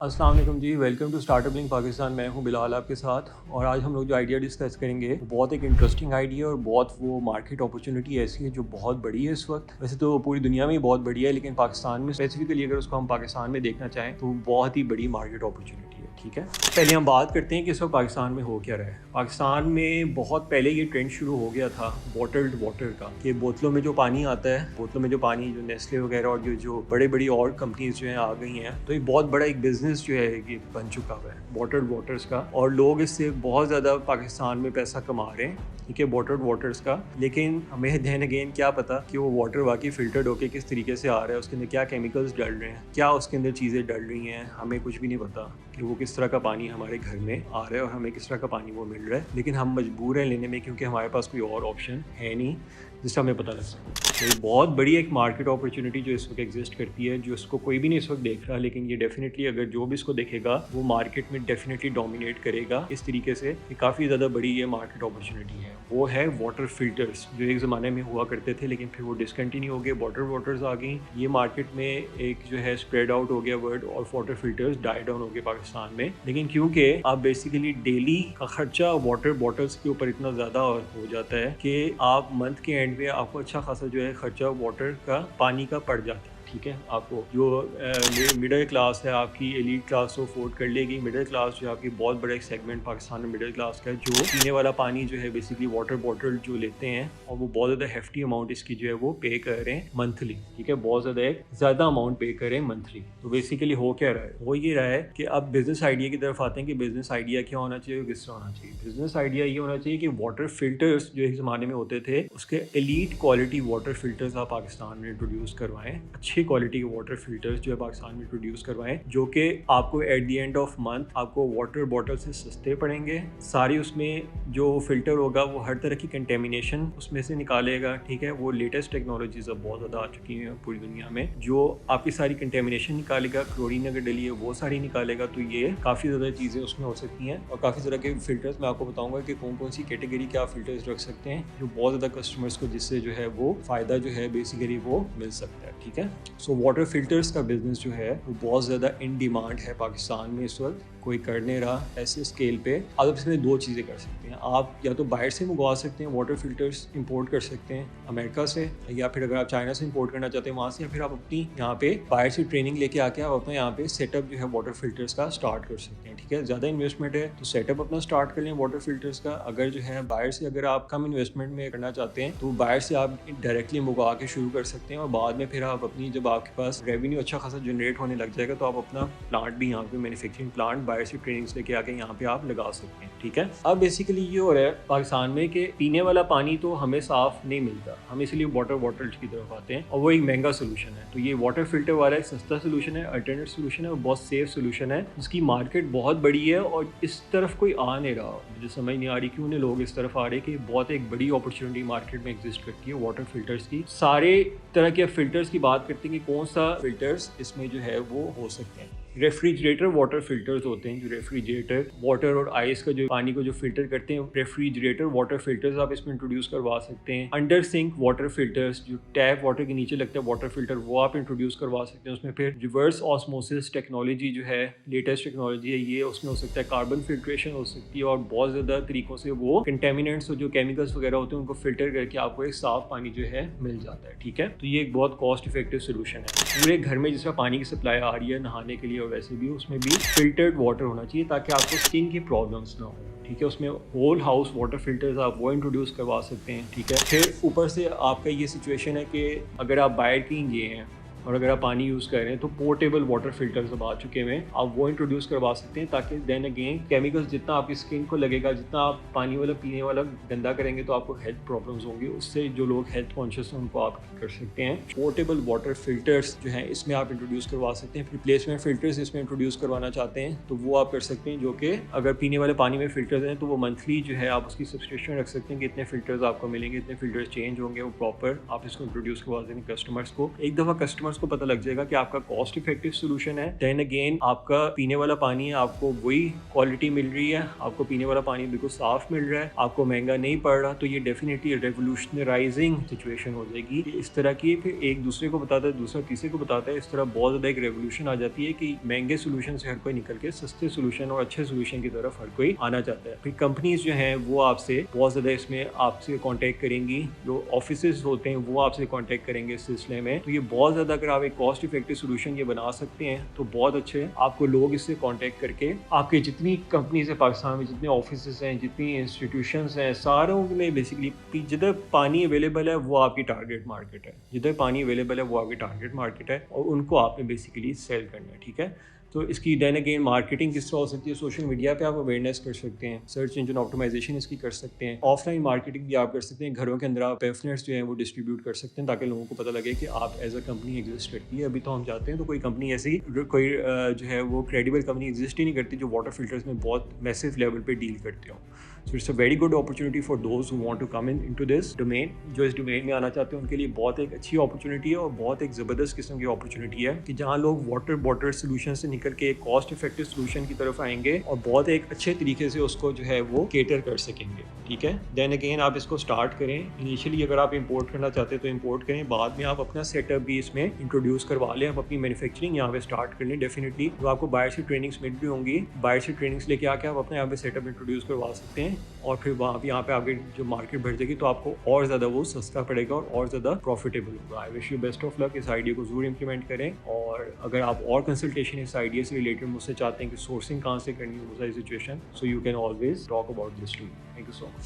अस्सलाम वालेकुम जी, welcome to startup link Pakistan. मैं हूं बिलाल आपके साथ, और आज हम लोग जो आइडिया डिस्कस करेंगे वो बहुत एक इंटरेस्टिंग आइडिया और बहुत वो मार्केट अपॉर्चुनिटी ऐसी है जो बहुत बड़ी है इस वक्त। वैसे तो पूरी दुनिया में ही बहुत बड़ी है, लेकिन पाकिस्तान में स्पेसिफिकली अगर उसको हम पाकिस्तान में देखना चाहें तो बहुत ही बड़ी मार्केट अपॉर्चुनिटी है। ठीक है, पहले हम बात करते हैं कि इस वक्त पाकिस्तान में हो क्या रहा है। पाकिस्तान में बहुत पहले ये ट्रेंड शुरू हो गया था बॉटल्ड वाटर का, कि बोतलों में जो पानी आता है, बोतलों में जो पानी जो नेस्ले वगैरह और जो बड़े बड़ी और कंपनीज जो हैं आ गई हैं, तो एक बहुत बड़ा एक बिजनेस जो है ये बन चुका हुआ है बॉटल्ड वाटर्स का, और लोग इससे बहुत ज़्यादा पाकिस्तान में पैसा कमा रहे हैं। ठीक है, बॉटल्ड वाटर्स का। लेकिन हमें देन अगेन क्या पता कि वो वाटर वाकई फिल्टर्ड होकर किस तरीके से आ रहा है, उसके अंदर क्या केमिकल्स डल रहे हैं, क्या उसके अंदर चीज़ें डल रही हैं, हमें कुछ भी नहीं पता कि वो किस तरह का पानी हमारे घर में आ रहा है और हमें किस तरह का पानी वो मिल रहा है। लेकिन हम मजबूर हैं लेने में, क्योंकि हमारे पास कोई और ऑप्शन है नहीं जिससे हमें पता लग सके। तो ये बहुत बड़ी एक मार्केट अपॉर्चुनिटी जो इस वक्त एग्जिस्ट करती है, जो इसको कोई भी नहीं इस वक्त देख रहा, लेकिन ये डेफिनेटली अगर जो भी इसको देखेगा वो मार्केट में डेफिनेटली डोमिनेट करेगा इस तरीके से कि काफ़ी ज़्यादा बड़ी ये मार्केट अपॉर्चुनिटी है। वो है वाटर फिल्टर्स, जो एक ज़माने में हुआ करते थे लेकिन फिर वो डिसकंटिन्यू हो गए, बॉटल्ड वाटर्स आ गई। ये मार्केट में एक जो है स्प्रेड आउट हो गया वर्ड, और वाटर फिल्टर्स डाई डाउन हो गए पाकिस्तान में। लेकिन क्योंकि आप बेसिकली डेली का खर्चा वाटर बॉटल्स के ऊपर इतना ज़्यादा हो जाता है कि आप मंथ के एंड में आपको अच्छा खासा जो है खर्चा वाटर का, पानी का पड़ जाता है। ठीक है, आपको जो मिडिल क्लास है, आपकी एलीट क्लास को अफोर्ड कर लेगी। मिडिल क्लास जो है आपकी बहुत बड़ा एक सेगमेंट पाकिस्तान में मिडिल क्लास का है, जो पीने वाला पानी जो है बेसिकली वाटर बॉटल जो लेते हैं, और वो बहुत ज़्यादा हेफ्टी अमाउंट इसकी जो है वो पे कर रहे हैं मंथली। ठीक है, बहुत ज़्यादा अमाउंट पे कर रहे हैं मंथली। तो बेसिकली हो क्या रहा है, वो ये रहा है कि अब बिजनेस आइडिया की तरफ आते हैं कि बिजनेस आइडिया क्या होना चाहिए, किस तरह होना चाहिए। बिजनेस आइडिया ये होना चाहिए कि वाटर फिल्टर्स जो एक ज़माने में होते थे, उसके एलीट क्वालिटी वाटर फिल्टर्स आप पाकिस्तान में इंट्रोड्यूस करवाएं। अच्छी क्वालिटी के वाटर फिल्टर्स जो है पाकिस्तान में इंट्रोड्यूस करवाएं, जो कि आपको at the end of month आपको वाटर बॉटल से सस्ते पड़ेंगे। सारी उसमें जो फिल्टर होगा वो हर तरह की कंटेमिनेशन उसमें से निकालेगा। ठीक है, वो लेटेस्ट टेक्नोलॉजीज अब बहुत ज़्यादा आ चुकी हैं पूरी दुनिया में, जो आपकी सारी कंटेमिनेशन निकालेगा। क्लोरीन अगर डली है वो सारी निकालेगा। तो ये काफ़ी ज़्यादा चीज़ें उसमें हो सकती हैं, और काफ़ी तरह के फिल्टर्स मैं आपको बताऊँगा कि कौन कौन सी कैटेगरी के आप फिल्टर्स रख सकते हैं, जो बहुत ज़्यादा कस्टमर्स को जिससे जो है वो फ़ायदा जो है बेसिकली वो मिल सकता है। ठीक है, सो वाटर फिल्टर्स का बिजनेस जो है वो बहुत ज़्यादा इन डिमांड है पाकिस्तान में इस वक्त। कोई कर नहीं रहा ऐसे स्केल पे। आप इसमें दो चीज़ें कर सकते हैं, आप या तो बाहर से मंगवा सकते हैं, वाटर फिल्टर्स इंपोर्ट कर सकते हैं अमेरिका से, या फिर अगर आप चाइना से इंपोर्ट करना चाहते हैं वहाँ से, या फिर आप अपनी यहाँ पे बाहर से ट्रेनिंग लेके आके आप अपना यहाँ पे सेटअप जो है वाटर फिल्टर्स का स्टार्ट कर सकते हैं। ठीक है, ज़्यादा इन्वेस्टमेंट है तो सेटअप अपना स्टार्ट कर लें वाटर फिल्टर्स का। अगर जो है बाहर से अगर आप कम इन्वेस्टमेंट में करना चाहते हैं तो बाहर से आप डायरेक्टली मंगवा के शुरू कर सकते हैं, और बाद में फिर आप अपनी, जब आपके पास रेवेन्यू अच्छा खासा जनरेट होने लग जाएगा तो आप अपना प्लांट भी यहाँ पे, मैन्युफैक्चरिंग प्लांट बाहर से ट्रेनिंग्स लेके आके यहाँ पे आप लगा सकते हैं। ठीक है, अब बेसिकली ये हो रहा है पाकिस्तान में कि पीने वाला पानी तो हमें साफ नहीं मिलता, हम इसलिए वाटर बॉटल्स की तरफ आते हैं, और वो एक महंगा सोल्यूशन है। तो ये वाटर फिल्टर वाला एक सस्ता सोल्यूशन है, अल्टरनेट सोल्यूशन है, और बहुत सेफ सोल्यूशन है, जिसकी मार्केट बहुत बड़ी है और इस तरफ कोई आ नहीं रहा। मुझे समझ नहीं आ रही क्यों नहीं लोग इस तरफ आ रहे कि बहुत एक बड़ी अपॉर्चुनिटी मार्केट में एग्जिस्ट करती है वाटर फिल्टर्स की। सारे तरह के फिल्टर्स की बात करते हैं कि कौन सा फिल्टर्स इसमें जो है वो हो सकते हैं। रेफ्रिजरेटर वाटर फिल्टर्स होते हैं, जो रेफ्रिजरेटर वाटर और आइस का जो पानी को जो फिल्टर करते हैं, रेफ्रिजरेटर वाटर फिल्टर्स आप इसमें इंट्रोड्यूस करवा सकते हैं। अंडर सिंक वाटर फिल्टर्स, जो टैप वाटर के नीचे लगता है वाटर फिल्टर, वो आप इंट्रोड्यूस करवा सकते हैं। उसमें फिर रिवर्स ऑस्मोसिस टेक्नोलॉजी जो है, लेटेस्ट टेक्नोलॉजी है, ये उसमें हो सकता है। कार्बन फिल्ट्रेशन हो सकती है, और बहुत ज़्यादा तरीकों से वो कंटेमिनेंट्स और जो केमिकल्स वगैरह होते हैं उनको फिल्टर करके आपको एक साफ पानी जो है मिल जाता है। ठीक है, तो ये एक बहुत कॉस्ट इफेक्टिव सोल्यूशन है। पूरे घर में जिसका पानी की सप्लाई आ रही है नहाने के लिए, और वैसे भी उसमें भी फिल्टर्ड वाटर होना चाहिए ताकि आपको स्किन की प्रॉब्लम्स ना हो। ठीक है, उसमें होल हाउस वाटर फिल्टर्स आप वो इंट्रोड्यूस करवा सकते हैं। ठीक है, फिर ऊपर से आपका ये सिचुएशन है कि अगर आप बाहर कहीं गए हैं और अगर आप पानी यूज़ कर रहे हैं तो पोर्टेबल वाटर फिल्टर्स अब आ चुके हैं, आप वो इंट्रोड्यूस करवा सकते हैं, ताकि देन अगेन केमिकल्स जितना आपकी स्किन को लगेगा, जितना आप पानी वाला पीने वाला गंदा करेंगे तो आपको हेल्थ प्रॉब्लम्स होंगी। उससे जो लोग हेल्थ कॉन्शियस हैं उनको आप कर सकते हैं। पोर्टेबल वाटर फिल्टर्स जो हैं इसमें आप इंट्रोड्यूस करवा सकते हैं। रिप्लेसमेंट फिल्टर्स इसमें इंट्रोड्यूस करवाना चाहते हैं तो वो आप कर सकते हैं, जो कि अगर पीने वाले पानी में फिल्टर्स हैं तो वो मंथली जो है आप उसकी सब्सक्रिप्शन रख सकते हैं कि इतने फिल्टर्स आपको मिलेंगे, इतने फिल्टर्स चेंज होंगे, वो प्रॉपर आप इसको इंट्रोड्यूस करवा देंगे कस्टमर्स को। एक दफ़ा कस्टमर कस्टमर्स को पता लग जाएगा कि आपका कॉस्ट इफेक्टिव सोल्यूशन है। देन अगेन आपका पीने वाला पानी है, आपको वही क्वालिटी मिल रही है, आपको पीने वाला पानी बिल्कुल साफ मिल रहा है, आपको महंगा नहीं पड़ रहा, तो ये डेफिनेटली रेवोल्यूशनराइजिंग सिचुएशन हो जाएगी। इस तरह की फिर एक दूसरे को बताता है, दूसरा तीसरे को बताता है, इस तरह बहुत ज़्यादा एक रेवोल्यूशन आ जाती है कि महंगे सोल्यूशन से हर कोई निकल के सस्ते सोल्यूशन और अच्छे सोल्यूशन की तरफ हर कोई आना चाहता है। फिर कंपनीज जो हैं वो आपसे बहुत ज़्यादा इसमें आपसे कांटेक्ट करेंगी, जो ऑफिसेज होते हैं वो आपसे कांटेक्ट करेंगे इस सिलसिले में। तो ये बहुत ज़्यादा अगर आप एक कॉस्ट इफेक्टिव सोल्यूशन ये बना सकते हैं तो बहुत अच्छे हैं। आपको लोग इससे कांटेक्ट करके आपके जितनी कंपनीज है पाकिस्तान में, जितने ऑफिसेज हैं, जितनी इंस्टीट्यूशंस हैं, सारों में बेसिकली जिधर पानी अवेलेबल है वो आपकी टारगेट मार्केट है, जिधर पानी अवेलेबल है वो आपकी टारगेट मार्केट है और उनको आपने बेसिकली सेल करना है। ठीक है, तो इसकी देन अगेन मार्केटिंग किस तरह हो सकती है? सोशल मीडिया पे आप अवेयरनेस कर सकते हैं, सर्च इंजन ऑप्टिमाइजेशन इसकी कर सकते हैं, ऑफलाइन मार्केटिंग भी आप कर सकते हैं, घरों के अंदर आप पैम्फलेट्स जो हैं वो डिस्ट्रीब्यूट कर सकते हैं ताकि लोगों को पता लगे कि आप एज अ कंपनी एग्जिस्ट करती है। अभी तो हम चाहते हैं तो कोई कंपनी ऐसी कोई जो है वो क्रेडिबल कंपनी एग्जिस्ट ही नहीं करती जो वाटर फिल्टर्स में बहुत मैसिव लेवल पे डील करते हो। So it's a very good opportunity for those who want to come into this domain. जो इस डोमेन में आना चाहते हैं उनके लिए बहुत एक अच्छी अपॉर्चुनिटी है और बहुत एक ज़बरदस्त किस्म की अपॉर्चुनिटी है कि जहाँ लोग वाटर बॉटल सोल्यूशन से निकल के एक कॉस्ट इफेक्टिव सोल्यूशन की तरफ आएंगे और बहुत एक अच्छे तरीके से उसको जो है वो केटर कर सकेंगे। ठीक है, देन अगेन आप इसको स्टार्ट करें। इनिशियली अगर आप इंपोर्ट करना चाहते हैं तो इंपोर्ट करें, बाद में आप अपना सेटअप भी इसमें इंट्रोड्यूस करवा लें, आप अपनी मैन्युफैक्चरिंग यहाँ पे स्टार्ट कर लें। डेफिनेटली तो आपको बाहर से ट्रेनिंग्स मिल रही होंगी, बाहर से ट्रेनिंग्स लेके आके आप अपने यहाँ पे सेटअप इंट्रोड्यूस करवा सकते हैं और फिर वहाँ पे यहाँ पे आपकी जो मार्केट बढ़ जाएगी तो आपको और ज़्यादा वो सस्ता पड़ेगा और ज़्यादा प्रॉफिटेबल होगा। I wish you best of luck. इस आइडिया को ज़रूर इंप्लीमेंट करें और अगर आप और कंसल्टेशन इस आइडिया से रिलेटेड मुझसे चाहते हैं कि सोर्सिंग कहाँ से करनी है वो सारी situation, so you can always talk about this to me. Thank you so much.